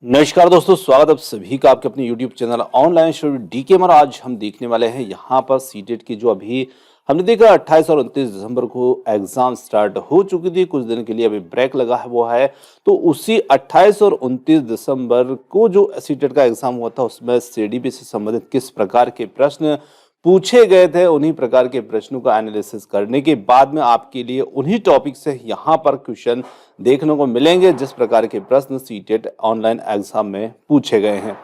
नमस्कार दोस्तों, स्वागत आप सभी का आपके अपने YouTube channel online study DK में। आज हम देखने वाले हैं यहाँ पर सीटेट की जो अभी हमने देखा 28 और 29 दिसंबर को एग्जाम स्टार्ट हो चुकी थी। कुछ दिन के लिए अभी ब्रेक लगा है वो है, तो उसी 28 और 29 दिसंबर को जो सीटेट का एग्जाम हुआ था उसमें सीडीपी से संबंधित किस प्रकार के प्रश्न पूछे गए थे, उन्हीं प्रकार के प्रश्नों का एनालिसिस करने के बाद में आपके लिए उन्हीं टॉपिक से यहाँ पर क्वेश्चन देखने को मिलेंगे जिस प्रकार के प्रश्न सीटेट ऑनलाइन एग्जाम में पूछे गए हैं।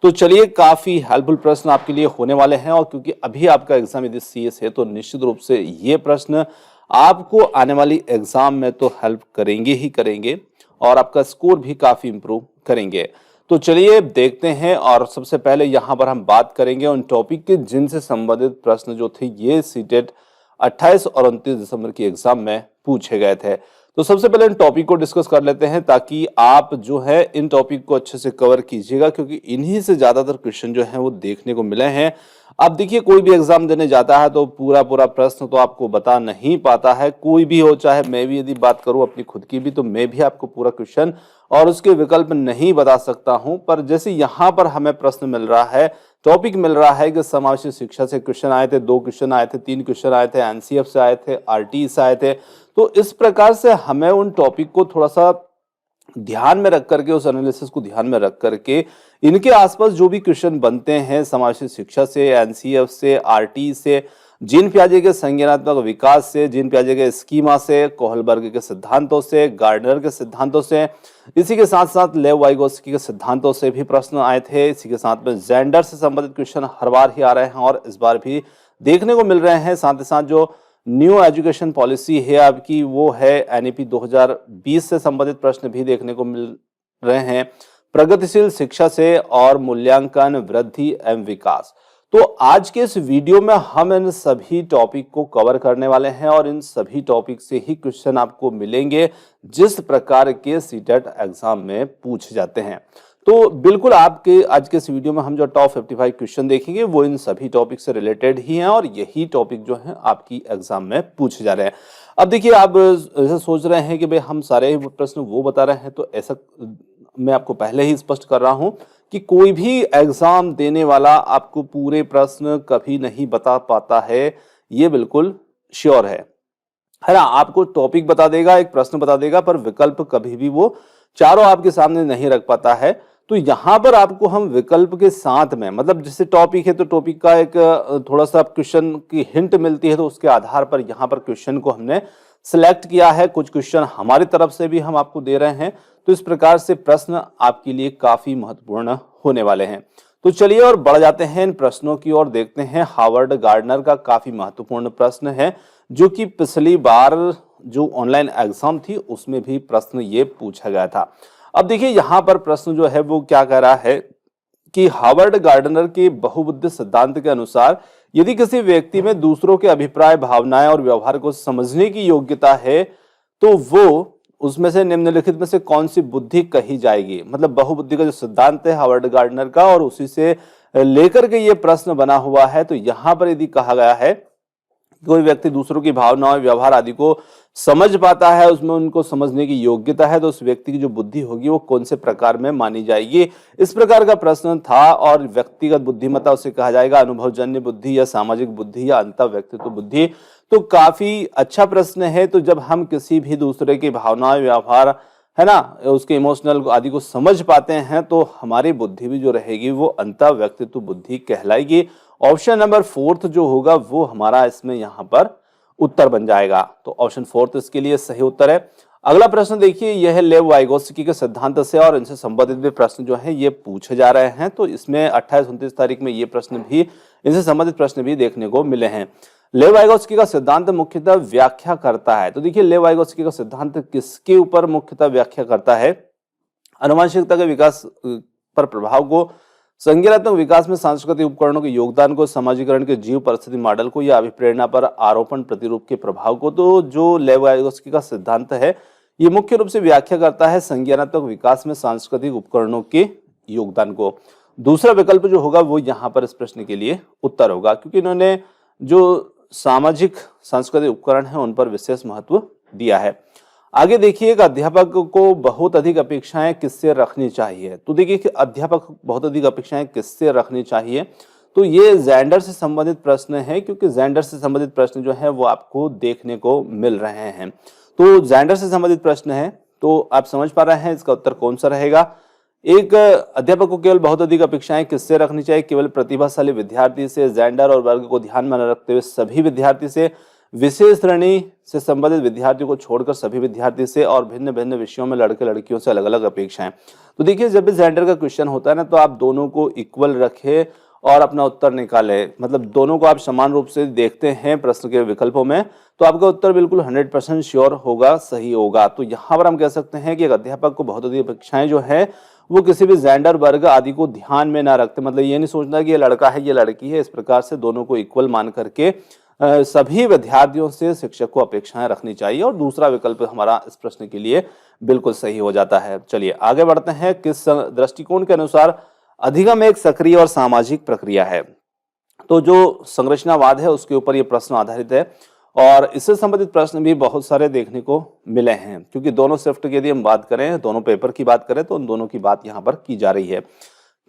तो चलिए, काफी हेल्पफुल प्रश्न आपके लिए होने वाले हैं और क्योंकि अभी आपका एग्जाम यदि सीएस है तो निश्चित रूप से ये प्रश्न आपको आने वाली एग्जाम में तो हेल्प करेंगे ही करेंगे और आपका स्कोर भी काफी इंप्रूव करेंगे। तो चलिए देखते हैं, और सबसे पहले यहाँ पर हम बात करेंगे उन टॉपिक के जिनसे संबंधित प्रश्न जो थे ये सीटेट 28 और 29 दिसंबर की एग्जाम में पूछे गए थे। तो सबसे पहले इन टॉपिक को डिस्कस कर लेते हैं ताकि आप जो है इन टॉपिक को अच्छे से कवर कीजिएगा, क्योंकि इन्हीं से ज्यादातर क्वेश्चन जो है वो देखने को मिले हैं। अब देखिए, कोई भी एग्जाम देने जाता है तो पूरा पूरा प्रश्न तो आपको बता नहीं पाता है, कोई भी हो, चाहे मैं भी यदि बात करूं अपनी खुद की भी, तो मैं भी आपको पूरा क्वेश्चन और उसके विकल्प नहीं बता सकता हूं। पर जैसे यहाँ पर हमें प्रश्न मिल रहा है, टॉपिक मिल रहा है कि समावेशी शिक्षा से क्वेश्चन आए थे, 2 क्वेश्चन आए थे, 3 क्वेश्चन आए थे, एनसीएफ से आए थे, आरटी से आए थे। तो इस प्रकार से हमें उन टॉपिक को थोड़ा सा ध्यान में रख करके, उस एनालिसिस को ध्यान में रख करके इनके आसपास जो भी क्वेश्चन बनते हैं समावेशी शिक्षा से, एनसीएफ से, आरटी से, जीन पियाजे के संज्ञानात्मक विकास से, जीन पियाजे के स्कीमा से, कोहलबर्ग के सिद्धांतों से, गार्डनर के सिद्धांतों से, इसी के साथ साथ लेव वाइगोत्स्की के सिद्धांतों से भी प्रश्न आए थे। इसी के साथ में जेंडर से संबंधित क्वेश्चन हर बार ही आ रहे हैं और इस बार भी देखने को मिल रहे हैं। साथ ही साथ जो न्यू एजुकेशन पॉलिसी है आपकी, वो है एनईपी 2020 से संबंधित प्रश्न भी देखने को मिल रहे हैं। प्रगतिशील शिक्षा से और मूल्यांकन, वृद्धि एवं विकास। तो आज के इस वीडियो में हम इन सभी टॉपिक को कवर करने वाले हैं और इन सभी टॉपिक से ही क्वेश्चन आपको मिलेंगे जिस प्रकार के सीटेट एग्जाम में पूछे जाते हैं। तो बिल्कुल आपके आज के इस वीडियो में हम जो टॉप 55 क्वेश्चन देखेंगे वो इन सभी टॉपिक से रिलेटेड ही हैं और यही टॉपिक जो है आपकी एग्जाम में पूछे जा रहे हैं। अब देखिए, आप ऐसा सोच रहे हैं कि भाई हम सारे प्रश्न वो बता रहे हैं, तो ऐसा मैं आपको पहले ही स्पष्ट कर रहा हूं कि कोई भी एग्जाम देने वाला आपको पूरे प्रश्न कभी नहीं बता पाता है, ये बिल्कुल श्योर है ना। आपको टॉपिक बता देगा, एक प्रश्न बता देगा, पर विकल्प कभी भी वो चारों आपके सामने नहीं रख पाता है। तो यहां पर आपको हम विकल्प के साथ में, मतलब जैसे टॉपिक है तो टॉपिक का एक थोड़ा सा क्वेश्चन की हिंट मिलती है, तो उसके आधार पर यहां पर क्वेश्चन को हमने सिलेक्ट किया है। कुछ क्वेश्चन हमारी तरफ से भी हम आपको दे रहे हैं, तो इस प्रकार से प्रश्न आपके लिए काफी महत्वपूर्ण होने वाले हैं। तो चलिए और बढ़ जाते हैं इन प्रश्नों की ओर, देखते हैं। हार्वर्ड गार्डनर का काफी महत्वपूर्ण प्रश्न है जो कि पिछली बार जो ऑनलाइन एग्जाम थी उसमें भी प्रश्न ये पूछा गया था। अब देखिए, यहाँ पर प्रश्न जो है वो क्या कह रहा है कि हार्वर्ड गार्डनर के बहुबुद्धि सिद्धांत के अनुसार यदि किसी व्यक्ति में दूसरों के अभिप्राय, भावनाएं और व्यवहार को समझने की योग्यता है तो वो उसमें से निम्नलिखित में से कौन सी बुद्धि कही जाएगी। मतलब बहुबुद्धि का जो सिद्धांत है हार्वर्ड गार्डनर का, और उसी से लेकर के ये प्रश्न बना हुआ है। तो यहाँ पर यदि कहा गया है कोई व्यक्ति दूसरों की भावनाओं, व्यवहार आदि को समझ पाता है, उसमें उनको समझने की योग्यता है, तो उस व्यक्ति की जो बुद्धि होगी वो कौन से प्रकार में मानी जाएगी। इस प्रकार का प्रश्न था। और व्यक्तिगत बुद्धिमत्ता उसे कहा जाएगा, अनुभवजन्य बुद्धि या सामाजिक बुद्धि या अंतः व्यक्तित्व बुद्धि। तो काफी अच्छा प्रश्न है। तो जब हम किसी भी दूसरे की भावनाएं, व्यवहार है ना, उसके इमोशनल आदि को समझ पाते हैं तो हमारी बुद्धि भी जो रहेगी वो अंतः व्यक्तित्व बुद्धि कहलाएगी। ऑप्शन नंबर 4 जो होगा वो हमारा इसमें यहाँ पर उत्तर बन जाएगा। तो ऑप्शन 4 इसके लिए सही उत्तर है। अगला प्रश्न देखिए, यह है लेव वाइगोत्स्की के सिद्धांत से और इनसे संबंधित भी प्रश्न जो है ये पूछे जा रहे हैं। तो इसमें 28-29 तारीख में ये प्रश्न भी, इनसे संबंधित प्रश्न भी देखने को मिले हैं। लेव वाइगोत्स्की का सिद्धांत मुख्यतः व्याख्या करता है। तो देखिए, लेव वाइगोत्स्की का सिद्धांत किसके ऊपर मुख्यतः व्याख्या करता है? आनुवंशिकता के विकास पर प्रभाव को, संज्ञानात्मक विकास में सांस्कृतिक उपकरणों के योगदान को, समाजीकरण के जीव परिस्थिति मॉडल को या अभिप्रेरणा पर आरोपण प्रतिरूप के प्रभाव को। तो जो लेव वाइगोत्स्की का सिद्धांत है ये मुख्य रूप से व्याख्या करता है संज्ञानात्मक विकास में सांस्कृतिक उपकरणों के योगदान को। दूसरा विकल्प जो होगा वो यहाँ पर इस प्रश्न के लिए उत्तर होगा, क्योंकि इन्होंने जो सामाजिक सांस्कृतिक उपकरण है उन पर विशेष महत्व दिया है। आगे देखिए, एक अध्यापक को बहुत अधिक अपेक्षाएं किससे रखनी चाहिए? तो देखिए कि अध्यापक बहुत अधिक अपेक्षाएं किससे रखनी चाहिए, तो ये जेंडर से संबंधित प्रश्न है, क्योंकि जेंडर से संबंधित प्रश्न जो है वो आपको देखने को मिल रहे हैं। तो जेंडर से संबंधित प्रश्न है, तो आप समझ पा रहे हैं इसका उत्तर कौन सा रहेगा। एक अध्यापक को केवल बहुत अधिक अपेक्षाएं किससे रखनी चाहिए? केवल प्रतिभाशाली विद्यार्थी से, जेंडर और वर्ग को ध्यान में न रखते हुए सभी विद्यार्थी से, विशेष श्रेणी से संबंधित विद्यार्थियों को छोड़कर सभी विद्यार्थी से, और भिन्न भिन्न विषयों में लड़के लड़कियों से अलग अलग अपेक्षाएं। तो देखिए, जब भी जेंडर का क्वेश्चन होता है ना, तो आप दोनों को इक्वल रखें और अपना उत्तर निकालें, मतलब दोनों को आप समान रूप से देखते हैं प्रश्न के विकल्पों में, तो आपका उत्तर बिल्कुल 100% श्योर होगा, सही होगा। तो यहाँ पर हम कह सकते हैं कि एक अध्यापक को बहुत अधिक अपेक्षाएं जो है वो किसी भी जेंडर वर्ग आदि को ध्यान में ना रखते, मतलब ये नहीं सोचना कि ये लड़का है ये लड़की है, इस प्रकार से दोनों को इक्वल मान करके सभी विद्यार्थियों से शिक्षक को अपेक्षाएं रखनी चाहिए, और दूसरा विकल्प हमारा इस प्रश्न के लिए बिल्कुल सही हो जाता है। चलिए आगे बढ़ते हैं। किस दृष्टिकोण के अनुसार अधिगम एक सक्रिय और सामाजिक प्रक्रिया है? तो जो संरचनावाद है उसके ऊपर ये प्रश्न आधारित है, और इससे संबंधित प्रश्न भी बहुत सारे देखने को मिले हैं, क्योंकि दोनों शिफ्ट की यदि हम बात करें, दोनों पेपर की बात करें, तो उन दोनों की बात यहाँ पर की जा रही है।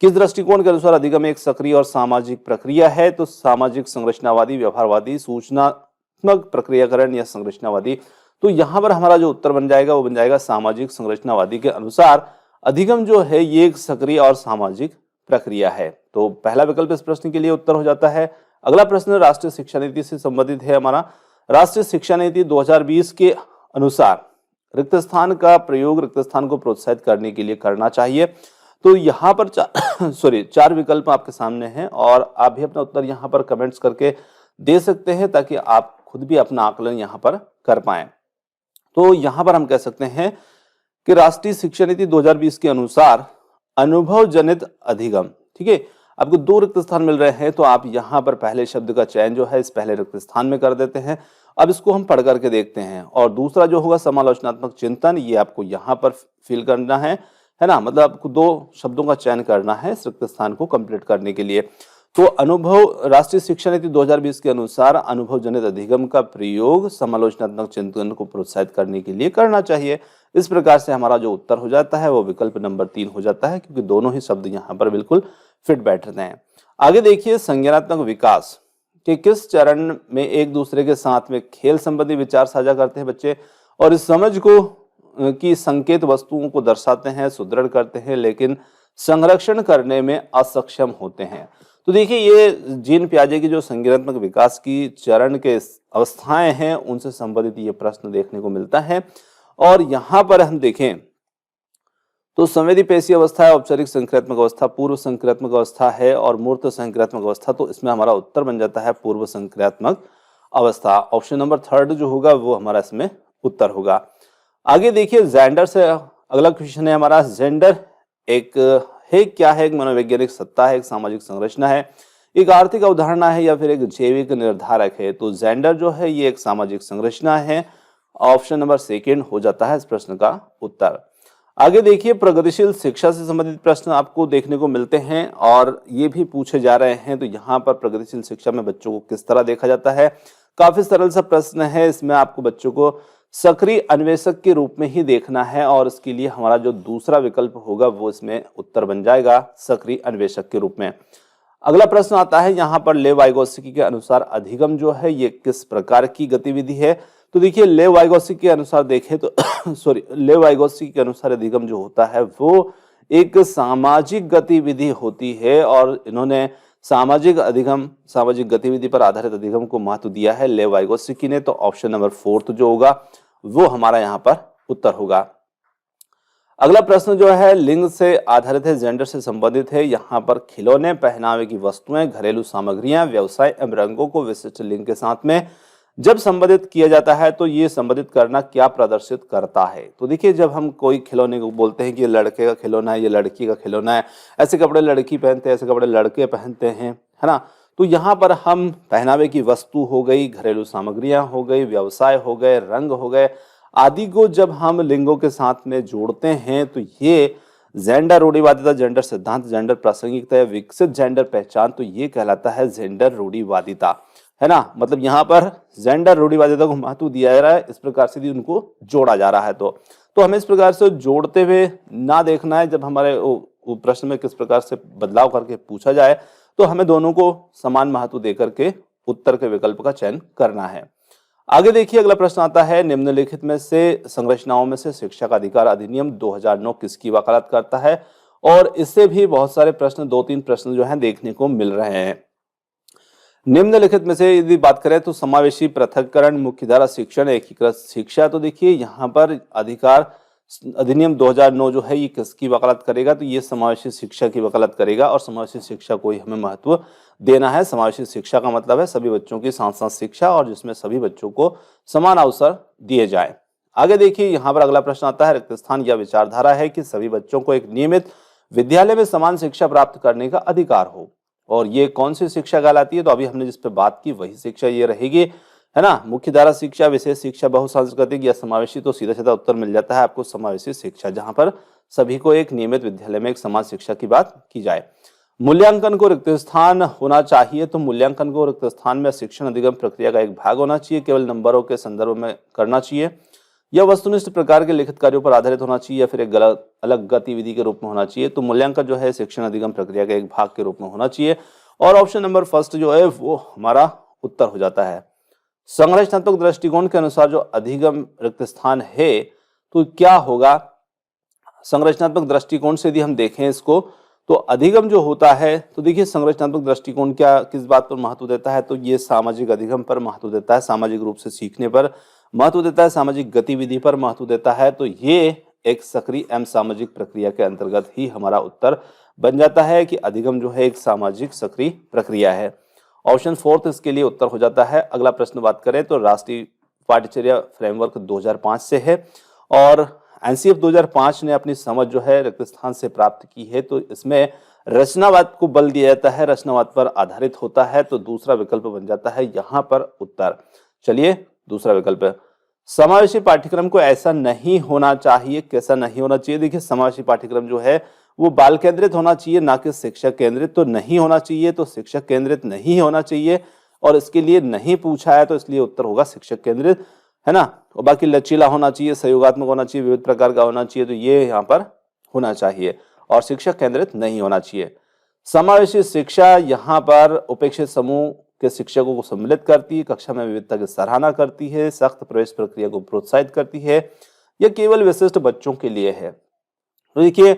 किस दृष्टिकोण के अनुसार अधिगम एक सक्रिय और सामाजिक प्रक्रिया है? तो सामाजिक, संरचनावादी, व्यवहारवादी, सूचनात्मक प्रक्रियाकरण या संरचनावादी। तो यहाँ पर हमारा जो उत्तर बन जाएगा वो बन जाएगा सामाजिक संरचनावादी के अनुसार अधिगम जो है ये एक सक्रिय और सामाजिक प्रक्रिया है। तो पहला विकल्प इस प्रश्न के लिए उत्तर हो जाता है। अगला प्रश्न राष्ट्रीय शिक्षा नीति से संबंधित है हमारा। राष्ट्रीय शिक्षा नीति 2020 के अनुसार रिक्त स्थान का प्रयोग रिक्त स्थान को प्रोत्साहित करने के लिए करना चाहिए। तो यहाँ पर चार विकल्प आपके सामने हैं, और आप भी अपना उत्तर यहाँ पर कमेंट्स करके दे सकते हैं, ताकि आप खुद भी अपना आकलन यहाँ पर कर पाएं। तो यहाँ पर हम कह सकते हैं कि राष्ट्रीय शिक्षा नीति 2020 के अनुसार अनुभव जनित अधिगम, ठीक है, आपको 2 रिक्त स्थान मिल रहे हैं, तो आप यहाँ पर पहले शब्द का चयन जो है इस पहले रिक्त स्थान में कर देते हैं। अब इसको हम पढ़ करके देखते हैं, और दूसरा जो होगा समालोचनात्मक चिंतन, ये आपको यहाँ पर फिल करना है ना, मतलब आपको 2 शब्दों का चयन करना है इस रिक्त स्थान को कंप्लीट करने के लिए। तो अनुभव, राष्ट्रीय शिक्षा नीति 2020 के अनुसार अनुभव जनित अधिगम का प्रयोग समालोचनात्मक चिंतन को प्रोत्साहित करने के लिए करना चाहिए। इस प्रकार से हमारा जो उत्तर हो जाता है वो विकल्प नंबर 3 हो जाता है, क्योंकि दोनों ही शब्द यहाँ पर बिल्कुल फिट बैठते हैं। आगे देखिए, संज्ञानात्मक विकास के किस चरण में एक दूसरे के साथ में खेल संबंधी विचार साझा करते हैं बच्चे, और इस समझ को की संकेत वस्तुओं को दर्शाते हैं, सुदृढ़ करते हैं, लेकिन संरक्षण करने में असक्षम होते हैं। तो देखिए, ये जीन पियाजे की जो संज्ञानात्मक विकास की चरण के अवस्थाएं हैं उनसे संबंधित ये प्रश्न देखने को मिलता है। और यहाँ पर हम देखें तो संवेदी पेशी अवस्था है, औपचारिक संक्रियात्मक अवस्था, पूर्व संक्रियात्मक अवस्था है, और मूर्त संक्रियात्मक अवस्था। तो इसमें हमारा उत्तर बन जाता है पूर्व संक्रियात्मक अवस्था। ऑप्शन नंबर 3 जो होगा वो हमारा इसमें उत्तर होगा। आगे देखिए, जेंडर से अगला क्वेश्चन है हमारा। जेंडर एक है क्या है? एक मनोवैज्ञानिक सत्ता है, एक सामाजिक संरचना है, एक आर्थिक अवधारणा है, या फिर एक जैविक निर्धारक है? तो जेंडर जो है ये एक सामाजिक संरचना है। ऑप्शन नंबर 2 हो जाता है इस प्रश्न का उत्तर। आगे देखिए, प्रगतिशील शिक्षा से संबंधित प्रश्न आपको देखने को मिलते हैं, और ये भी पूछे जा रहे हैं। तो यहाँ पर प्रगतिशील शिक्षा में बच्चों को किस तरह देखा जाता है? काफी सरल सा प्रश्न है। इसमें आपको बच्चों को सक्रिय अन्वेषक के रूप में ही देखना है, और इसके लिए हमारा जो दूसरा विकल्प होगा वो इसमें उत्तर बन जाएगा, सक्रिय अन्वेषक के रूप में। अगला प्रश्न आता है यहाँ पर, लेव वाइगोत्स्की के अनुसार अधिगम जो है ये किस प्रकार की गतिविधि है? तो देखिए, लेव वाइगोत्स्की के अनुसार देखें तो लेव वाइगोत्स्की के अनुसार अधिगम जो होता है वो एक सामाजिक गतिविधि होती है, और इन्होंने सामाजिक अधिगम, सामाजिक गतिविधि पर आधारित अधिगम को महत्व दिया है लेव वाइगोत्स्की ने। तो ऑप्शन नंबर 4 जो होगा वो हमारा यहाँ पर उत्तर होगा। अगला प्रश्न जो है लिंग से आधारित है, जेंडर से संबंधित है। यहाँ पर खिलौने, पहनावे की वस्तुएं, घरेलू सामग्रियां, व्यवसाय एवं रंगों को विशिष्ट लिंग के साथ में जब संबंधित किया जाता है तो ये संबंधित करना क्या प्रदर्शित करता है? तो देखिए, जब हम कोई खिलौने को बोलते हैं कि ये लड़के का खिलौना है, ये लड़की का खिलौना है, ऐसे कपड़े लड़की पहनते हैं, ऐसे कपड़े लड़के पहनते हैं, है ना। तो यहाँ पर हम पहनावे की वस्तु हो गई, घरेलू सामग्रियां हो गई, व्यवसाय हो गए, रंग हो गए आदि को जब हम लिंगों के साथ में जोड़ते हैं तो ये जेंडर रूढ़िवादिता, जेंडर सिद्धांत, जेंडर प्रासंगिकता या विकसित जेंडर पहचान, तो ये कहलाता है जेंडर रूढ़िवादिता। है ना, मतलब यहाँ पर जेंडर रूढ़िवादिता को महत्व दिया जा रहा है, इस प्रकार से भी उनको जोड़ा जा रहा है। तो हमें इस प्रकार से जोड़ते हुए ना देखना है। जब हमारे वो प्रश्न में किस प्रकार से बदलाव करके पूछा जाए तो हमें दोनों को समान महत्व देकर के उत्तर के विकल्प का चयन करना है। आगे देखिए, अगला प्रश्न आता है, निम्नलिखित में से संरचनाओं में से शिक्षा का अधिकार अधिनियम 2009 किसकी वकालत करता है? और इससे भी बहुत सारे प्रश्न, 2-3 प्रश्न जो हैं देखने को मिल रहे हैं। निम्नलिखित में से यदि बात करें तो समावेशी पृथक्करण, मुख्यधारा शिक्षण, एकीकृत शिक्षा, तो देखिए यहाँ पर अधिकार अधिनियम 2009 जो है ये किसकी वकालत करेगा? तो ये समावेशी शिक्षा की वकालत करेगा। और समावेशी शिक्षा को ही हमें महत्व देना है। समावेशी शिक्षा का मतलब है सभी बच्चों की साथ साथ शिक्षा, और जिसमें सभी बच्चों को समान अवसर दिए जाए। आगे देखिए, यहाँ पर अगला प्रश्न आता है, रिक्त स्थान या विचारधारा है कि सभी बच्चों को एक नियमित विद्यालय में समान शिक्षा प्राप्त करने का अधिकार हो। और ये कौन सी शिक्षा कहलाती है? तो अभी हमने जिस पे बात की वही शिक्षा ये रहेगी, है ना। मुख्यधारा शिक्षा, विशेष शिक्षा, बहुसांस्कृतिक या समावेशी, तो सीधा सीधा उत्तर मिल जाता है आपको समावेशी शिक्षा, जहां पर सभी को एक नियमित विद्यालय में एक समान शिक्षा की बात की जाए। मूल्यांकन को रिक्त स्थान होना चाहिए, तो मूल्यांकन को रिक्त स्थान में शिक्षण अधिगम प्रक्रिया का एक भाग होना चाहिए, केवल नंबरों के संदर्भ में करना चाहिए, या वस्तुनिष्ठ प्रकार के लिखित कार्यों पर आधारित होना चाहिए, या फिर एक अलग गतिविधि के रूप में होना चाहिए। तो मूल्यांकन जो है शिक्षण अधिगम प्रक्रिया के एक भाग के रूप में होना चाहिए। और ऑप्शन नंबर फर्स्ट जो है वो हमारा उत्तर हो जाता है। संरचनात्मक दृष्टिकोण के अनुसार जो अधिगम रिक्त स्थान है तो क्या होगा? संरचनात्मक दृष्टिकोण से यदि हम देखें इसको, तो अधिगम जो होता है, तो देखिए संरचनात्मक दृष्टिकोण क्या किस बात पर महत्व देता है? तो ये सामाजिक अधिगम पर महत्व देता है, सामाजिक रूप से सीखने पर महत्व देता है, सामाजिक गतिविधि पर महत्व देता है। तो ये एक सक्रिय एवं सामाजिक प्रक्रिया के अंतर्गत ही हमारा उत्तर बन जाता है कि अधिगम जो है एक सामाजिक सक्रिय प्रक्रिया है। ऑप्शन फोर्थ इसके लिए उत्तर हो जाता है। अगला प्रश्न बात करें तो राष्ट्रीय पाठ्यचर्या फ्रेमवर्क 2005 से है, और एनसीएफ 2005 ने अपनी समझ जो है रिक्त स्थान से प्राप्त की है। तो इसमें रचनावाद को बल दिया जाता है, रचनावाद पर आधारित होता है। तो दूसरा विकल्प बन जाता है यहाँ पर उत्तर। चलिए, दूसरा विकल्प है, समावेशी पाठ्यक्रम को ऐसा नहीं होना चाहिए। कैसा नहीं होना चाहिए? देखिए, समावेशी पाठ्यक्रम जो है वो बाल केंद्रित होना चाहिए, ना कि शिक्षक केंद्रित। तो नहीं होना चाहिए, तो शिक्षक केंद्रित नहीं होना चाहिए, और इसके लिए नहीं पूछा है, तो इसलिए उत्तर होगा शिक्षक केंद्रित, है ना। और बाकी लचीला होना चाहिए, सहयोगात्मक होना चाहिए, विविध प्रकार का होना चाहिए, तो ये यहाँ पर होना चाहिए, और शिक्षक केंद्रित नहीं होना चाहिए। समावेशी शिक्षा यहाँ पर उपेक्षित समूह के शिक्षकों को सम्मिलित करती है, कक्षा में विविधता की सराहना करती है, सख्त प्रवेश प्रक्रिया को प्रोत्साहित करती है, या केवल विशिष्ट बच्चों के लिए है? तो देखिए,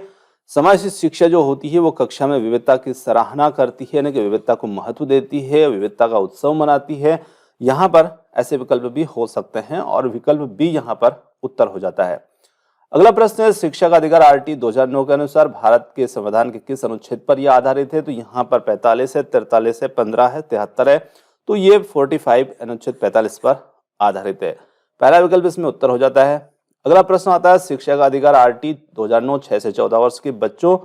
समावेशी शिक्षा जो होती है वो कक्षा में विविधता की सराहना करती है, यानी कि विविधता को महत्व देती है, विविधता का उत्सव मनाती है। यहाँ पर ऐसे विकल्प भी हो सकते हैं, और विकल्प बी यहाँ पर उत्तर हो जाता है। अगला प्रश्न है, शिक्षा का अधिकार आरटी 2009 के अनुसार भारत के संविधान के किस अनुच्छेद पर यह आधारित है? तो यहाँ पर 45 है, 43 है, 15 है, 73 है। तो ये 45 अनुच्छेद 45 पर आधारित है। पहला विकल्प इसमें उत्तर हो जाता है। अगला प्रश्न आता है, शिक्षा का अधिकार आरटी 2009 6 से 14 वर्ष के बच्चों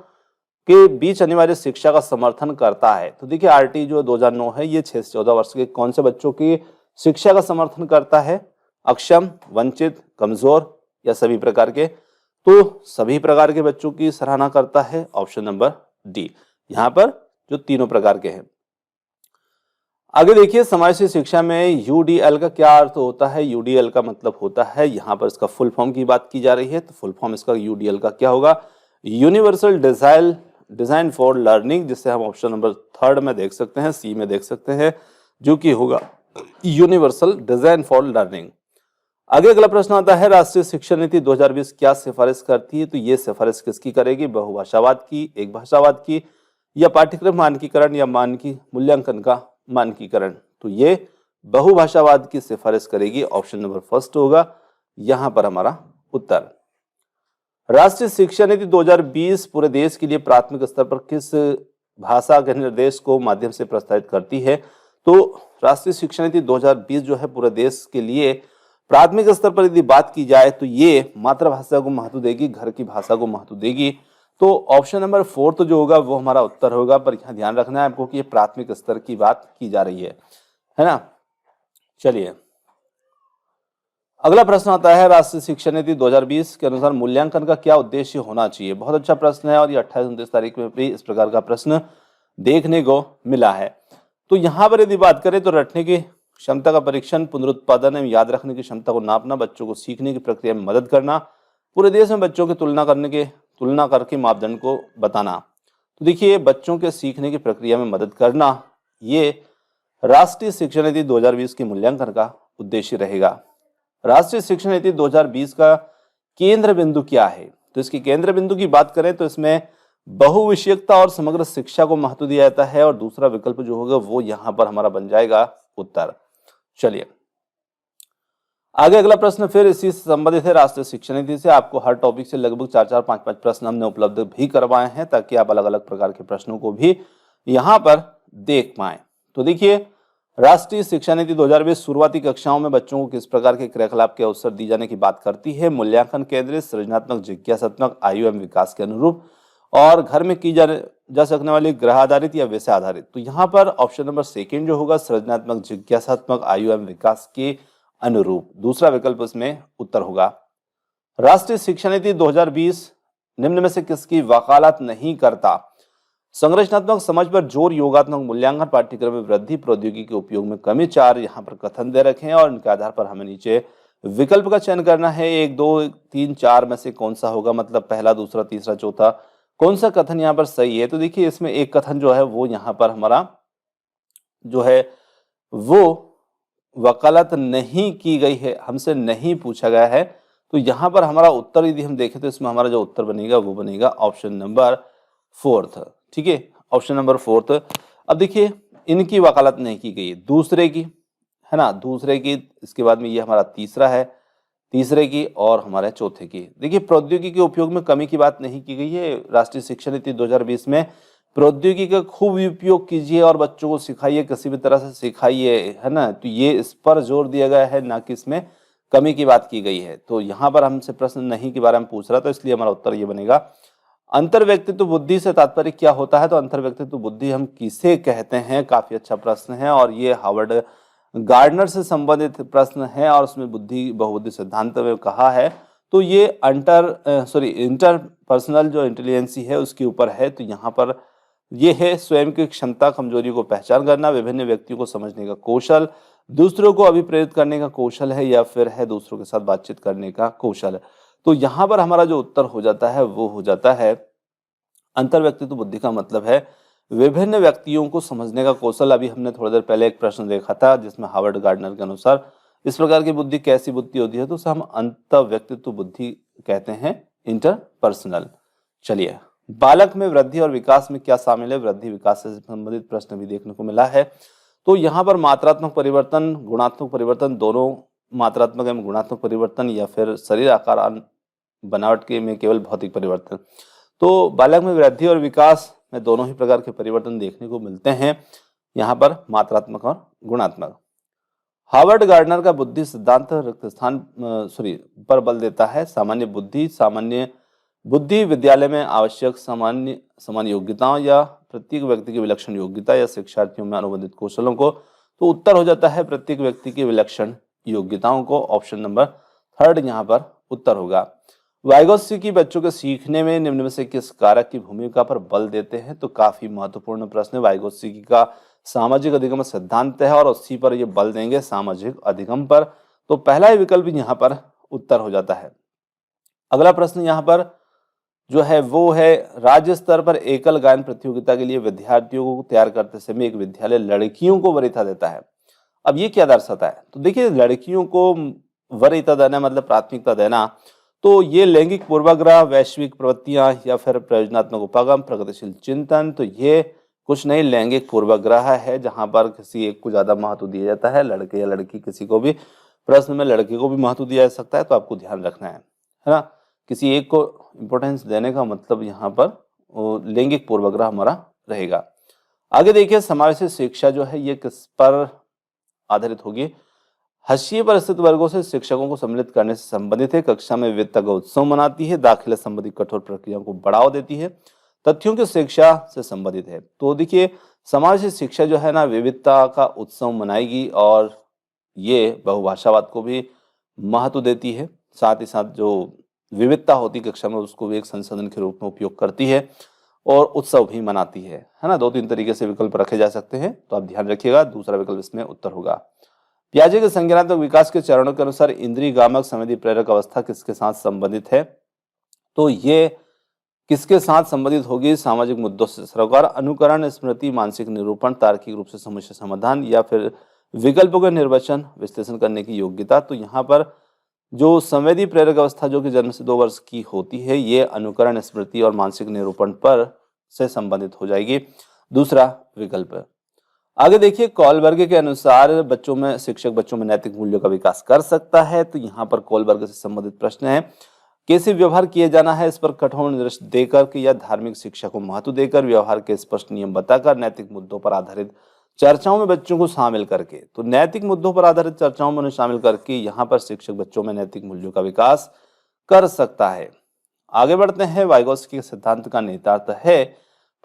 के बीच अनिवार्य शिक्षा का समर्थन करता है। तो देखिए, आरटी जो 2009 है ये 6 से 14 वर्ष के कौन से बच्चों की शिक्षा का समर्थन करता है? अक्षम, वंचित, कमजोर, या सभी प्रकार के? तो सभी प्रकार के बच्चों की सराहना करता है। ऑप्शन नंबर डी, यहाँ पर जो तीनों प्रकार के हैं। आगे देखिए, समावेशी शिक्षा में यूडीएल का क्या अर्थ होता है? यूडीएल का मतलब होता है, यहाँ पर इसका फुल फॉर्म की बात की जा रही है, तो फुल फॉर्म इसका यूडीएल का क्या होगा? यूनिवर्सल डिजाइन फॉर लर्निंग, जिसे हम ऑप्शन नंबर थर्ड में देख सकते हैं, सी में देख सकते हैं, जो कि होगा यूनिवर्सल डिजाइन फॉर लर्निंग। आगे अगला प्रश्न आता है, राष्ट्रीय शिक्षा नीति 2020 क्या सिफारिश करती है? तो ये सिफारिश किसकी करेगी? बहुभाषावाद की, एक भाषावाद की, या पाठ्यक्रम मानकीकरण, या मूल्यांकन का मानकीकरण? तो ये बहुभाषावाद की सिफारिश करेगी। ऑप्शन नंबर फर्स्ट होगा यहां पर हमारा उत्तर। राष्ट्रीय शिक्षा नीति 2020 पूरे देश के लिए प्राथमिक स्तर पर किस भाषा के निर्देश को माध्यम से प्रस्तावित करती है? तो राष्ट्रीय शिक्षा नीति 2020 जो है पूरे देश के लिए प्राथमिक स्तर पर यदि बात की जाए तो ये मातृभाषा को महत्व देगी, घर की भाषा को महत्व देगी। तो ऑप्शन नंबर फोर्थ जो होगा वो हमारा उत्तर होगा, पर यहाँ ध्यान रखना है आपको कि ये प्राथमिक स्तर की बात की जा रही है ना। चलिए, अगला प्रश्न आता है, राष्ट्रीय शिक्षा नीति 2020 के अनुसार मूल्यांकन का क्या उद्देश्य होना चाहिए? बहुत अच्छा प्रश्न है, और ये 28-29 तारीख में भी इस प्रकार का प्रश्न देखने को मिला है। तो यहाँ पर यदि बात करें तो रटने की क्षमता का परीक्षण, पुनरुत्पादन एवं याद रखने की क्षमता को नापना, बच्चों को सीखने की प्रक्रिया में मदद करना, पूरे देश में बच्चों की तुलना करके मापदंड को बताना। तो देखिए, बच्चों के सीखने की प्रक्रिया में मदद करना, ये राष्ट्रीय शिक्षा नीति 2020 के मूल्यांकन का उद्देश्य रहेगा। राष्ट्रीय शिक्षा नीति 2020 का केंद्र बिंदु क्या है? तो इसकी केंद्र बिंदु की बात करें तो इसमें बहुविषयकता और समग्र शिक्षा को महत्व दिया जाता है, और दूसरा विकल्प जो होगा वो यहां पर हमारा बन जाएगा उत्तर। चलिए आगे अगला प्रश्न फिर इसी से संबंधित है, राष्ट्रीय शिक्षा नीति से। आपको हर टॉपिक से लगभग 4-4, 5-5 प्रश्न हमने उपलब्ध भी करवाए हैं, ताकि आप अलग अलग प्रकार के प्रश्नों को भी यहां पर देख पाए। तो देखिए, राष्ट्रीय शिक्षा नीति 2020 शुरुआती कक्षाओं में बच्चों को किस प्रकार के क्रियाकलाप के अवसर दी जाने की बात करती है? मूल्यांकन केंद्रित, सृजनात्मक, जिज्ञासात्मक, आयु एवं विकास के अनुरूप, और घर में की जा सकने वाली ग्रह आधारित या विषय आधारित। तो यहाँ पर ऑप्शन नंबर सेकंड जो होगा, सृजनात्मक, जिज्ञासात्मक, आयु एवं विकास के अनुरूप, दूसरा विकल्प इसमें उत्तर होगा। राष्ट्रीय शिक्षा नीति 2020 निम्न में से किसकी वकालत नहीं करता? संरचनात्मक समझ पर जोर, योगात्मक मूल्यांकन, पाठ्यक्रम में वृद्धि, प्रौद्योगिकी के उपयोग में कमी। 4 यहाँ पर कथन दे रखे हैं और इनके आधार पर हमें नीचे विकल्प का चयन करना है। 1, 2, 3, 4 में से कौन सा होगा, मतलब पहला, दूसरा, तीसरा, चौथा, कौन सा कथन यहाँ पर सही है? तो देखिए, इसमें एक कथन जो है वो यहाँ पर हमारा जो है वो वकालत नहीं की गई है, हमसे नहीं पूछा गया है। तो यहाँ पर हमारा उत्तर यदि हम देखें तो इसमें हमारा जो उत्तर बनेगा वो बनेगा ऑप्शन नंबर 4। ठीक है, ऑप्शन नंबर 4। अब देखिए, इनकी वकालत नहीं की गई, दूसरे की, है ना, दूसरे की, इसके बाद में ये हमारा तीसरा है, तीसरे की, और हमारे चौथे की। देखिए, प्रौद्योगिकी के उपयोग में कमी की बात नहीं की गई है। राष्ट्रीय शिक्षा नीति 2020 में प्रौद्योगिकी का खूब उपयोग कीजिए और बच्चों को सिखाइए, किसी भी तरह से सिखाइए, है ना, तो ये इस पर जोर दिया गया है, ना कि इसमें कमी की बात की गई है। तो यहाँ पर हमसे प्रश्न नहीं के बारे में पूछ रहा, तो इसलिए हमारा उत्तर ये बनेगा। अंतर व्यक्तित्व बुद्धि से तात्पर्य क्या होता है? तो अंतर व्यक्तित्व बुद्धि हम किसे कहते हैं? काफी अच्छा प्रश्न है, और ये हार्वर्ड गार्डनर से संबंधित प्रश्न है, और उसमें बहुबुद्धि सिद्धांत में कहा है। तो ये इंटरपर्सनल जो इंटेलिजेंसी है उसके ऊपर है। तो यहाँ पर ये है स्वयं की क्षमता, कमजोरी को पहचान करना, विभिन्न व्यक्तियों को समझने का कौशल, दूसरों को अभिप्रेरित करने का कौशल है, या फिर है दूसरों के साथ बातचीत करने का कौशल। तो यहाँ पर हमारा जो उत्तर हो जाता है वो हो जाता है अंतर व्यक्तित्व बुद्धि का मतलब है विभिन्न व्यक्तियों को समझने का कौशल। अभी हमने थोड़ी देर पहले एक प्रश्न देखा था जिसमें हार्वर्ड गार्डनर के अनुसार इस प्रकार की बुद्धि कैसी बुद्धि होती है, तो उसे हम अंतर व्यक्तित्व बुद्धि कहते हैं, इंटरपर्सनल। चलिए, बालक में वृद्धि और विकास में क्या शामिल है? वृद्धि विकास से संबंधित प्रश्न भी देखने को मिला है। तो यहाँ पर मात्रात्मक परिवर्तन, गुणात्मक परिवर्तन, दोनों मात्रात्मक एवं गुणात्मक परिवर्तन, या फिर शरीर आकार बनावट के में केवल भौतिक परिवर्तन। तो बालक में वृद्धि और विकास में दोनों ही प्रकार के परिवर्तन देखने को मिलते हैं, यहाँ पर मात्रात्मक और गुणात्मक। हार्वर्ड गार्डनर का बुद्धि सिद्धांत रिक्त स्थान पर बल देता है। सामान्य बुद्धि विद्यालय में आवश्यक सामान्य योग्यताओं या प्रत्येक व्यक्ति की विलक्षण योग्यता या शिक्षार्थियों में अनुबंधित कौशलों को। तो उत्तर हो जाता है प्रत्येक व्यक्ति की विलक्षण योग्यताओं को, ऑप्शन नंबर 3 यहाँ पर उत्तर होगा। वाइगोत्स्की बच्चों के सीखने में निम्न में से किस कारक की भूमिका पर बल देते हैं? तो काफी महत्वपूर्ण प्रश्न है। वाइगोत्स्की का सामाजिक अधिगम सिद्धांत है और उसी पर ये बल देंगे, सामाजिक अधिगम पर। तो पहला ही विकल्प यहाँ पर उत्तर हो जाता है। अगला प्रश्न यहाँ पर जो है वो है, राज्य स्तर पर एकल गायन प्रतियोगिता के लिए विद्यार्थियों को तैयार करते समय एक विद्यालय लड़कियों को वरीयता देता है। अब ये क्या दर्शाता है? तो देखिए, लड़कियों को वरीयता देना मतलब प्राथमिकता देना, तो ये लैंगिक पूर्वाग्रह, वैश्विक प्रवृत्तियां, या फिर प्रयोजनात्मक उपागम, प्रगतिशील चिंतन। तो ये कुछ नहीं, लैंगिक पूर्वाग्रह है, जहां पर किसी एक को ज्यादा महत्व दिया जाता है, लड़के या लड़की, किसी को भी प्रश्न में लड़के को भी महत्व दिया जा सकता है, तो आपको ध्यान रखना है ना। किसी एक को इंपॉर्टेंस देने का मतलब यहाँ पर लैंगिक पूर्वाग्रह हमारा रहेगा। आगे देखिए, समावेशी शिक्षा जो है ये किस पर आधारित होगी? हाशिए पर स्थित वर्गों से शिक्षकों को सम्मिलित करने से संबंधित है, कक्षा में विविधता का उत्सव मनाती है, दाखिला संबंधी कठोर प्रक्रियाओं को बढ़ावा देती है, तथ्यों की शिक्षा से संबंधित है। तो देखिए, समावेशी शिक्षा जो है ना, विविधता का उत्सव मनाएगी और ये बहुभाषावाद को भी महत्व देती है, साथ ही साथ जो विविधता होती कक्षा में उसको भी एक संसाधन के रूप में उपयोग करती है, और उत्सव भी मनाती है ना। 2-3 तरीके से विकल्प रखे जा सकते हैं, तो आप ध्यान रखिएगा, दूसरा विकल्प इसमें उत्तर होगा। पियाजे के संज्ञानात्मक विकास के चरणों के अनुसार इंद्रिय गामक संवेदी प्रेरक अवस्था किसके साथ संबंधित है? तो ये किसके साथ संबंधित होगी? सामाजिक मुद्दों से सरोकार, अनुकरण, स्मृति, मानसिक निरूपण, तार्किक रूप से समस्या समाधान, या फिर विकल्पों के निर्वचन विश्लेषण करने की योग्यता। तो यहाँ पर जो संवेदी प्रेरक अवस्था जो कि जन्म से 2 वर्ष की होती है, ये अनुकरण, स्मृति और मानसिक निरूपण पर से संबंधित हो जाएगी, दूसरा विकल्प। आगे देखिए, कोलबर्ग के अनुसार शिक्षक बच्चों में नैतिक मूल्यों का विकास कर सकता है। तो यहाँ पर कोलबर्ग से संबंधित प्रश्न है, कैसे व्यवहार किया जाना है, इस पर कठोर निर्देश देकर के या धार्मिक शिक्षा को महत्व देकर, व्यवहार के स्पष्ट नियम बताकर, नैतिक मुद्दों पर आधारित चर्चाओं में बच्चों को शामिल करके। तो नैतिक मुद्दों पर आधारित चर्चाओं में उन्हें शामिल करके यहाँ पर शिक्षक बच्चों में नैतिक मूल्यों का विकास कर सकता है। आगे बढ़ते हैं, वाइगोत्स्की के सिद्धांत का निहितार्थ है,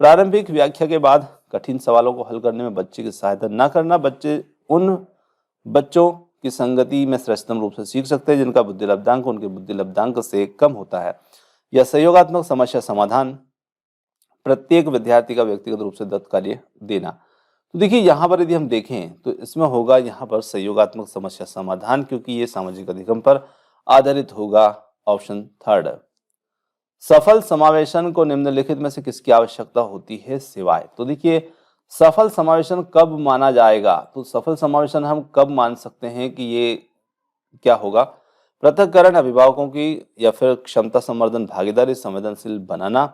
प्रारंभिक व्याख्या के बाद कठिन सवालों को हल करने में बच्चे की सहायता न करना। बच्चे उन बच्चों की संगति में श्रेष्ठतम रूप से सीख सकते हैं जिनका बुद्धि लब्धांक उनके बुद्धि लब्धांक से कम होता है। या सहयोगात्मक समस्या समाधान, प्रत्येक विद्यार्थी का व्यक्तिगत रूप से दत्त कार्य देना। तो देखिए, यहाँ पर यदि हम देखें तो इसमें होगा यहाँ पर सहयोगात्मक समस्या समाधान, क्योंकि ये सामाजिक अधिगम पर आधारित होगा, ऑप्शन थर्ड। सफल समावेशन को निम्नलिखित में से किसकी आवश्यकता होती है सिवाय? तो देखिए, सफल समावेशन कब माना जाएगा? तो सफल समावेशन हम कब मान सकते हैं कि ये क्या होगा? पृथक्करण, अभिभावकों की या फिर क्षमता संवर्धन, भागीदारी, संवेदनशील बनाना।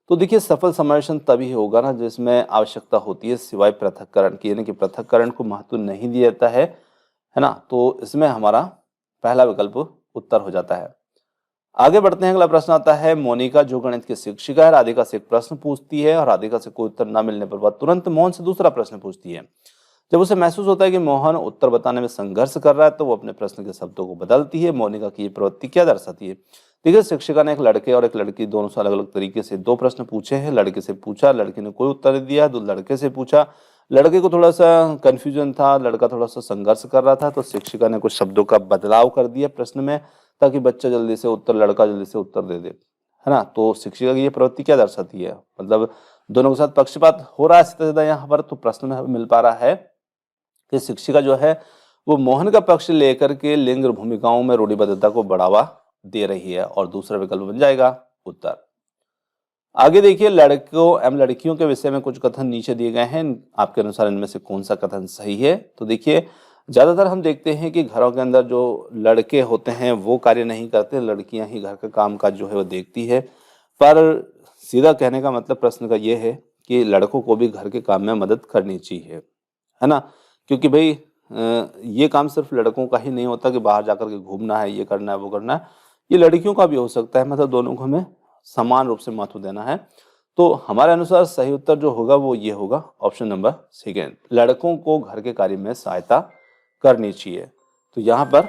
तो देखिए, सफल समावेशन तभी होगा ना जिसमें आवश्यकता होती है सिवाय पृथक्करण की, यानी कि पृथक्करण को महत्व नहीं दिया जाता है ना। तो इसमें हमारा पहला विकल्प उत्तर हो जाता है। आगे बढ़ते हैं, अगला प्रश्न आता है, मोनिका जो गणित की शिक्षिका है, राधिका से एक प्रश्न पूछती है और राधिका से कोई उत्तर न मिलने पर वह तुरंत मोहन से दूसरा प्रश्न पूछती है। जब उसे महसूस होता है कि मोहन उत्तर बताने में संघर्ष कर रहा है तो वो अपने प्रश्न के शब्दों को बदलती है। मोनिका की ये प्रवृत्ति क्या दर्शाती है? देखिए, शिक्षिका ने एक लड़के और एक लड़की दोनों से अलग अलग तरीके से 2 प्रश्न पूछे हैं। लड़के से पूछा, लड़की ने कोई उत्तर नहीं दिया। तो लड़के से पूछा, लड़के को थोड़ा सा कंफ्यूजन था, लड़का थोड़ा सा संघर्ष कर रहा था, तो शिक्षिका ने कुछ शब्दों का बदलाव कर दिया प्रश्न में, ताकि लड़का जल्दी से उत्तर दे दे, है ना। तो शिक्षिका की ये प्रवृत्ति क्या दर्शाती है? मतलब दोनों के साथ पक्षपात हो रहा है सीधा सीधा यहाँ पर। तो प्रश्न में मिल पा रहा है कि शिक्षिका जो है वो मोहन का पक्ष लेकर के लिंग भूमिकाओं में रूढ़िबद्धता को बढ़ावा दे रही है, और दूसरा विकल्प बन जाएगा उत्तर। आगे देखिए, लड़कों एवं लड़कियों के विषय में कुछ कथन नीचे दिए गए हैं, आपके अनुसार इनमें से कौन सा कथन सही है? तो देखिए, ज्यादातर हम देखते हैं कि घरों के अंदर जो लड़के होते हैं वो कार्य नहीं करते, लड़कियां ही घर का काम काज जो है वो देखती है। पर सीधा कहने का मतलब प्रश्न का ये है कि लड़कों को भी घर के काम में मदद करनी चाहिए, है ना। क्योंकि भाई ये काम सिर्फ लड़कों का ही नहीं होता कि बाहर जाकर के घूमना है, ये करना है, वो करना है, ये लड़कियों का भी हो सकता है। मतलब दोनों को हमें समान रूप से महत्व देना है। तो हमारे अनुसार सही उत्तर जो होगा वो ये होगा, ऑप्शन नंबर सेकेंड, लड़कों को घर के कार्य में सहायता करनी चाहिए। तो यहाँ पर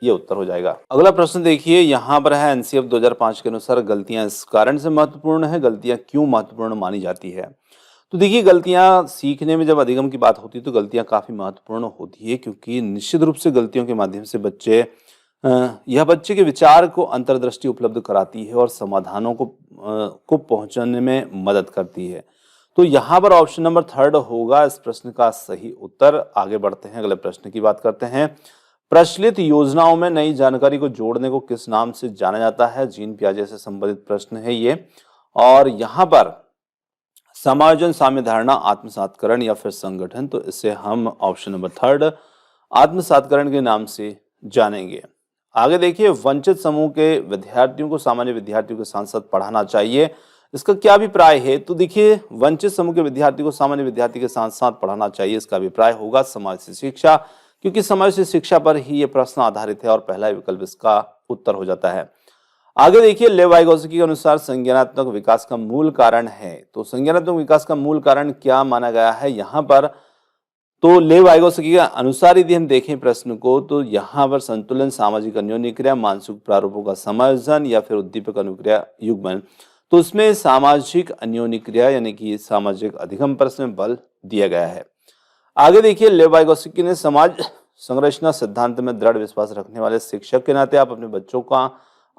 ये उत्तर हो जाएगा। अगला प्रश्न देखिए, यहाँ पर है, एनसीएफ 2005 के अनुसार गलतियां इस कारण से महत्वपूर्ण है, गलतियां क्यों महत्वपूर्ण मानी जाती है? तो देखिए, गलतियां सीखने में जब अधिगम की बात होती है तो गलतियां काफी महत्वपूर्ण होती है, क्योंकि निश्चित रूप से गलतियों के माध्यम से यह बच्चे के विचार को अंतर्दृष्टि उपलब्ध कराती है और समाधानों को पहुंचाने में मदद करती है। तो यहाँ पर ऑप्शन नंबर थर्ड होगा इस प्रश्न का सही उत्तर। आगे बढ़ते हैं, अगले प्रश्न की बात करते हैं। प्रचलित योजनाओं में नई जानकारी को जोड़ने को किस नाम से जाना जाता है? जीन पियाजे से संबंधित प्रश्न है ये। और यहाँ पर समायोजन, साम्य धारणा, आत्मसातकरण या फिर संगठन, तो इसे हम ऑप्शन नंबर थर्ड आत्मसातकरण के नाम से जानेंगे। आगे देखिए, वंचित समूह के विद्यार्थियों को सामान्य विद्यार्थियों के साथ साथ पढ़ाना चाहिए, इसका क्या अभिप्राय है? तो देखिए, वंचित समूह के विद्यार्थी को सामान्य विद्यार्थी के साथ साथ पढ़ाना चाहिए, इसका अभिप्राय होगा समाज से शिक्षा, क्योंकि समाज से शिक्षा पर ही ये प्रश्न आधारित है और पहला विकल्प इसका उत्तर हो जाता है। आगे देखिए, लेव वाइगोत्स्की के अनुसार संज्ञानात्मक विकास का मूल कारण है। तो संज्ञानात्मक विकास का मूल कारण क्या माना गया है यहाँ पर? तो लेव वाइगोत्स्की के अनुसार यदि हम देखें प्रश्न को, तो यहाँ पर संतुलन, सामाजिक अन्योन्य क्रिया, मानसिक प्रारूपों का समायोजन या फिर उद्दीपक अनुक्रिया युग्मन। तो उसमें सामाजिक अन्योन्य क्रिया यानी कि सामाजिक अधिगम पर इसमें बल दिया गया है। आगे देखिए, लेव वाइगोत्स्की ने समाज संरचना सिद्धांत में दृढ़ विश्वास रखने वाले शिक्षक के नाते आप अपने बच्चों का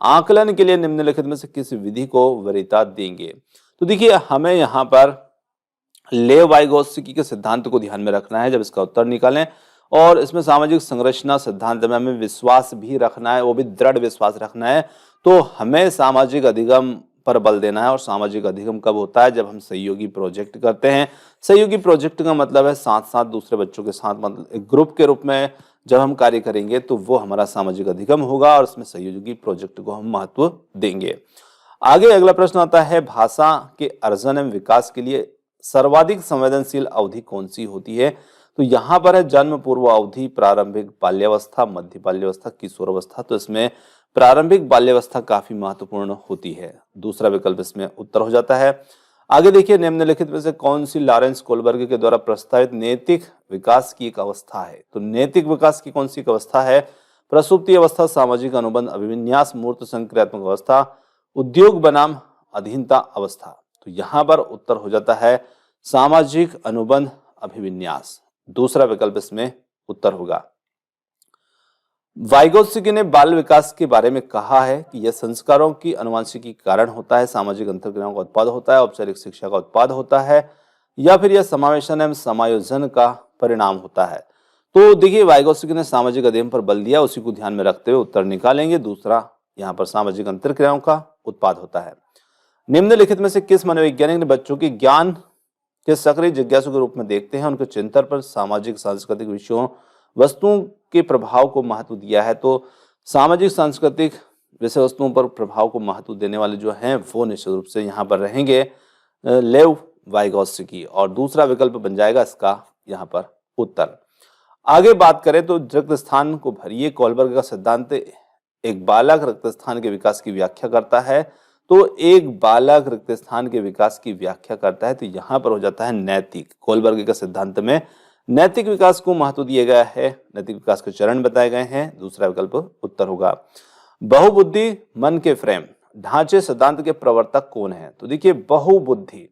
आकलन के लिए निम्नलिखित में से किस विधि को वरीयता देंगे? तो देखिए हमें यहाँ पर लेव वाइगोत्स्की के सिद्धांत को ध्यान में रखना है जब इसका उत्तर निकालें, और इसमें सामाजिक संरचना सिद्धांत में हमें विश्वास भी रखना है, वो भी दृढ़ विश्वास रखना है। तो हमें सामाजिक अधिगम पर बल देना है, और सामाजिक अधिगम कब होता है? जब हम सहयोगी प्रोजेक्ट करते हैं। सहयोगी प्रोजेक्ट का मतलब है साथ साथ दूसरे बच्चों के साथ, मतलब एक ग्रुप के रूप में जब हम कार्य करेंगे तो वो हमारा सामाजिक अधिगम होगा, और इसमें सहयोगी प्रोजेक्ट को हम महत्व देंगे। आगे अगला प्रश्न आता है, भाषा के अर्जन एवं विकास के लिए सर्वाधिक संवेदनशील अवधि कौन सी होती है? तो यहाँ पर है जन्म पूर्व अवधि, प्रारंभिक बाल्यावस्था, मध्य बाल्यावस्था, किशोरावस्था। तो इसमें प्रारंभिक बाल्यावस्था काफी महत्वपूर्ण होती है, दूसरा विकल्प इसमें उत्तर हो जाता है। आगे देखिए, निम्नलिखित में से कौन सी लॉरेंस कोलबर्ग के द्वारा प्रस्तावित नैतिक विकास की एक अवस्था है? तो नैतिक विकास की कौन सी एक अवस्था है? प्रसुप्ति अवस्था, सामाजिक अनुबंध, अभिविन्यास, मूर्त संक्रियात्मक अवस्था, उद्योग बनाम अधीनता अवस्था। तो यहाँ पर उत्तर हो जाता है सामाजिक अनुबंध अभिविन्यास, दूसरा विकल्प इसमें उत्तर होगा। वाइगोत्स्की ने बाल विकास के बारे में कहा है कि यह संस्कारों की अनुवांशिकी के कारण होता है, सामाजिक अंतर्क्रियाओं का उत्पाद होता है, औपचारिक शिक्षा का उत्पाद होता है, या फिर यह समावेशन एवं समायोजन का परिणाम होता है। तो देखिए वाइगोत्स्की ने सामाजिक अध्ययन पर बल दिया, उसी को ध्यान में रखते हुए उत्तर निकालेंगे। दूसरा यहाँ पर सामाजिक अंतर्क्रियाओं का उत्पाद होता है। निम्नलिखित में से किस मनोवैज्ञानिक ने बच्चों के ज्ञान के सक्रिय जिज्ञासु के रूप में देखते हैं, उनके चिंतन पर सामाजिक सांस्कृतिक विषयों वस्तुओं के प्रभाव को महत्व दिया है? तो सामाजिक सांस्कृतिक विषय वस्तुओं पर प्रभाव को महत्व देने वाले जो हैं वो निश्चित रूप से यहाँ पर रहेंगे लेव वाइगोत्स्की, और दूसरा विकल्प बन जाएगा इसका यहाँ पर उत्तर। आगे बात करें तो रक्त स्थान को भरिए, कोलबर्ग का सिद्धांत एक बालक रक्त स्थान के विकास की व्याख्या करता है। तो एक बालक रक्त स्थान के विकास की व्याख्या करता है, तो यहाँ पर हो जाता है नैतिक। कोलबर्ग का सिद्धांत में नैतिक विकास को महत्व दिया गया है, नैतिक विकास के चरण बताए गए हैं, दूसरा विकल्प उत्तर होगा। बहुबुद्धि मन के फ्रेम ढांचे सिद्धांत के प्रवर्तक कौन है? तो देखिए बहुबुद्धि,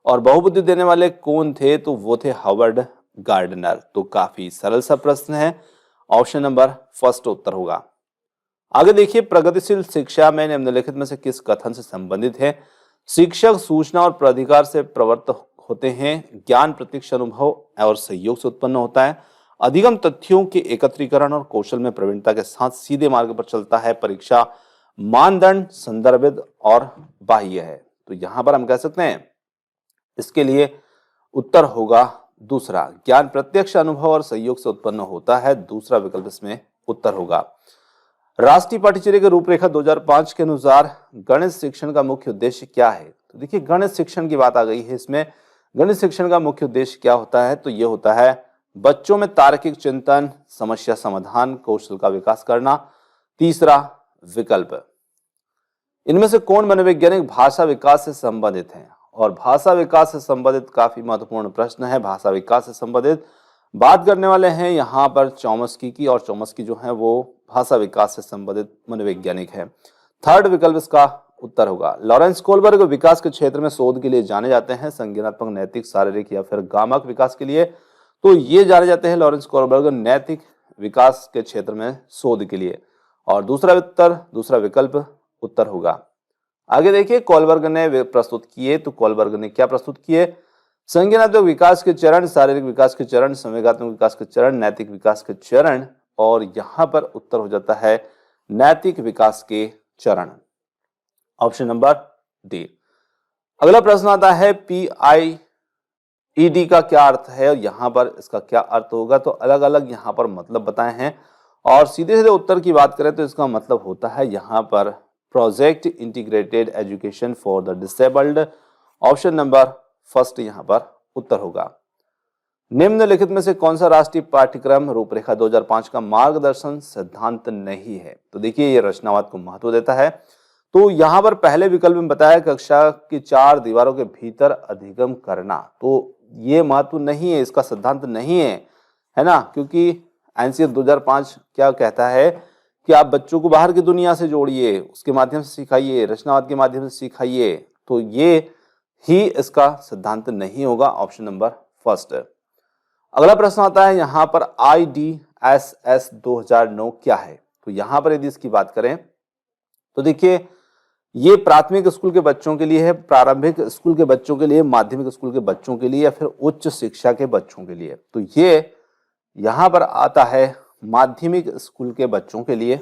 और बहुबुद्धि देने वाले कौन थे? तो वो थे हार्वर्ड गार्डनर। तो काफी सरल सा प्रश्न है, ऑप्शन नंबर फर्स्ट उत्तर होगा। आगे देखिए, प्रगतिशील शिक्षा में निम्नलिखित में से किस कथन से संबंधित है? शिक्षक सूचना और प्राधिकार से प्रवृत्त होते हैं, ज्ञान प्रत्यक्ष अनुभव और सहयोग से उत्पन्न होता है, अधिगम तथ्यों के एकत्रीकरण और कौशल में प्रवीणता के साथ सीधे मार्ग पर चलता है, परीक्षा मानदंड संदर्भित और बाह्य है। तो यहां पर हम कह सकते हैं इसके लिए उत्तर होगा दूसरा, ज्ञान प्रत्यक्ष अनुभव और सहयोग से उत्पन्न होता है, दूसरा विकल्प इसमें उत्तर होगा। राष्ट्रीय पाठ्यचर्या की रूपरेखा 2005 के अनुसार गणित शिक्षण का मुख्य उद्देश्य क्या है? तो देखिए गणित शिक्षण की बात आ गई है, इसमें गणित शिक्षण का मुख्य उद्देश्य क्या होता है? तो ये होता है बच्चों में तार्किक चिंतन, समस्या समाधान कौशल का विकास करना, तीसरा विकल्प। इनमें से कौन मनोवैज्ञानिक भाषा विकास से संबंधित है? और भाषा विकास से संबंधित काफी महत्वपूर्ण प्रश्न है। भाषा विकास से संबंधित बात करने वाले हैं यहाँ पर चॉम्स्की की, और चॉम्स्की जो है वो भाषा विकास से संबंधित मनोवैज्ञानिक है। थर्ड विकल्प इसका उत्तर होगा। लॉरेंस कोलबर्ग विकास के क्षेत्र में शोध के लिए जाने जाते हैं, संज्ञानात्मक, नैतिक, शारीरिक या फिर गामक विकास के लिए। तो ये जाने जाते हैं लॉरेंस कोलबर्ग नैतिक विकास के क्षेत्र में शोध के लिए, और दूसरा विकल्प उत्तर होगा। आगे देखिए, कोलबर्ग ने प्रस्तुत किए, तो कोलबर्ग ने क्या प्रस्तुत किए? संज्ञानात्मक विकास के चरण, शारीरिक विकास के चरण, संवेगात्मक विकास के चरण, नैतिक विकास के चरण, और यहां पर उत्तर हो जाता है नैतिक विकास के चरण, ऑप्शन नंबर डी। अगला प्रश्न आता है PIED का क्या अर्थ है, और यहां पर इसका क्या अर्थ होगा? तो अलग अलग यहां पर मतलब बताए हैं, और सीधे सीधे उत्तर की बात करें तो इसका मतलब होता है यहां पर project integrated education for the disabled, option number first यहां पर उत्तर होगा। निम्नलिखित में से कौन सा राष्ट्रीय पाठ्यक्रम रूपरेखा 2005 का मार्गदर्शन सिद्धांत नहीं है? तो देखिए ये रचनावाद को महत्व देता है। तो यहां पर पहले विकल्प में बताया कक्षा की 4 दीवारों के भीतर अधिगम करना, तो ये महत्व नहीं है, इसका सिद्धांत नहीं है ना, क्योंकि एनसीएफ 2005 क्या कहता है कि आप बच्चों को बाहर की दुनिया से जोड़िए, उसके माध्यम से सिखाइए, रचनावाद के माध्यम से सिखाइए। तो ये ही इसका सिद्धांत नहीं होगा, ऑप्शन नंबर फर्स्ट। अगला प्रश्न आता है यहां पर IDSS 2009 क्या है? तो यहां पर यदि इसकी बात करें तो देखिए ये प्राथमिक स्कूल के बच्चों के लिए है, प्रारंभिक स्कूल के बच्चों के लिए, माध्यमिक स्कूल के बच्चों के लिए या फिर उच्च शिक्षा के बच्चों के लिए। तो ये यहां पर आता है माध्यमिक स्कूल के बच्चों के लिए।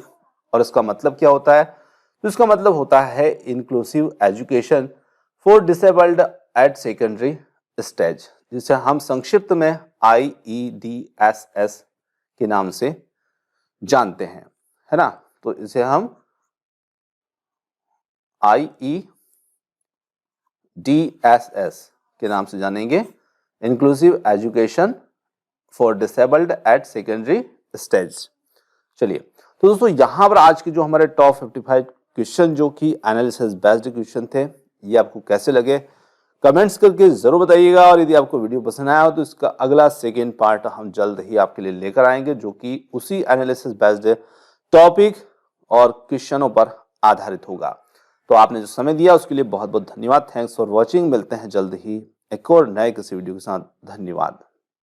और इसका मतलब क्या होता है? तो इसका मतलब होता है inclusive education for disabled at secondary stage, जिसे हम संक्षिप्त में IEDSS के नाम से जानते हैं, है ना। तो इसे हम IEDSS के नाम से जानेंगे, inclusive education for disabled at secondary stage. चलिए, तो दोस्तों यहां पर आज के जो हमारे टॉप 55 क्वेश्चन जो कि एनालिसिस बेस्ड क्वेश्चन थे, ये आपको कैसे लगे कमेंट्स करके जरूर बताइएगा। और यदि आपको वीडियो पसंद आया हो तो इसका अगला सेकेंड पार्ट हम जल्द ही आपके लिए लेकर आएंगे, जो कि उसी एनालिसिस बेस्ड टॉपिक और क्वेश्चनों पर आधारित होगा। तो आपने जो समय दिया उसके लिए बहुत बहुत धन्यवाद। Thanks for watching. मिलते हैं जल्द ही एक और नए किसी वीडियो के साथ। धन्यवाद।